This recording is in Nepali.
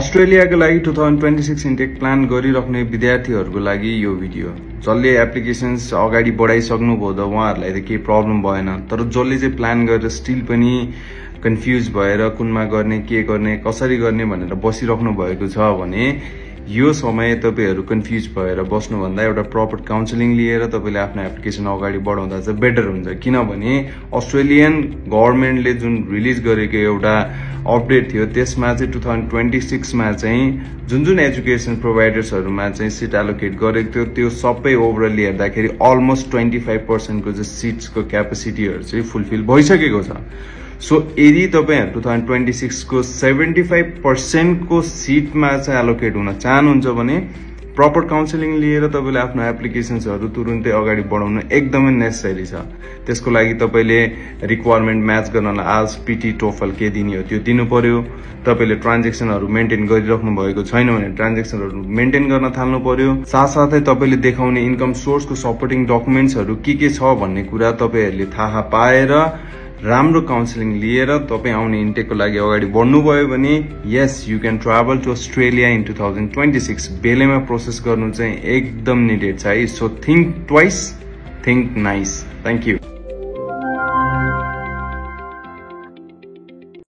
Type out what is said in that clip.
अस्ट्रेलियाको लागि 2026 इन्टेक प्लान गरिराख्ने विद्यार्थीहरूको लागि यो भिडियो। जसले एप्लिकेशन्स अगाडि बढाइसक्नु भयो त उहाँहरूलाई त केही प्रब्लम भएन, तर जसले चाहिँ प्लान गरेर स्टिल पनि कन्फ्युज भएर कुनमा गर्ने, के गर्ने, कसरी गर्ने भनेर बसिराख्नु भएको छ भने यो समय तपाईहरु कन्फ्युज भएर बस्नुभन्दा एउटा प्रपर काउन्सिलिङ लिएर तपाईले आफ्नो एप्लिकेसन अगाडि बढाउँदा चाहिँ बेटर हुन्छ। किनभने अस्ट्रेलियन गभर्नमेन्टले जुन रिलिज गरेको एउटा अपडेट थियो त्यसमा चाहिँ 2026 मा चाहिँ जुन एजुकेसन प्रोभाइडर्सहरुमा चाहिँ सिट एलोकेट गरेको थियो त्यो सबै ओभरअल हेर्दाखेरि अलमोस्ट 25% को चाहिँ सिट्सको क्यापेसिटीहरु चाहिँ फुलफिल भइसकेको छ। सो यदि तपाईहरु 2026 को 75% को सिटमा चाहिँ एलोकेट हुन चाहनुहुन्छ भने प्रपर काउन्सिलिङ लिएर तपाईले आफ्नो एप्लिकेशन्सहरु तुरुन्तै अगाडि बढाउन एकदमै नेसेसरी छ। त्यसको लागि तपाईले रिक्वायरमेन्ट म्याच गर्नलाई आल्स, पीटी, टोफल के दिने हो त्यो दिनु पर्यो। तपाईले ट्रान्ज्याक्सनहरु मेन्टेन गरिराख्नु भएको छैन भने ट्रान्ज्याक्सनहरु मेन्टेन गर्न थाल्नु पर्यो। साथसाथै तपाईले देखाउने इन्कम सोर्सको सपोर्टिङ डकुमेन्ट्सहरु के छ भन्ने कुरा तपाईहरुले थाहा पाएर राम्रो काउन्सिलिङ लिएर तपाई आउने इन्टेकको लागि अगाडि बढ्नुभयो भने yes you can travel to Australia in 2026। बेलेमा प्रोसेस गर्नु चाहिँ एकदम निडेड छ है। So think twice, think nice. Thank you.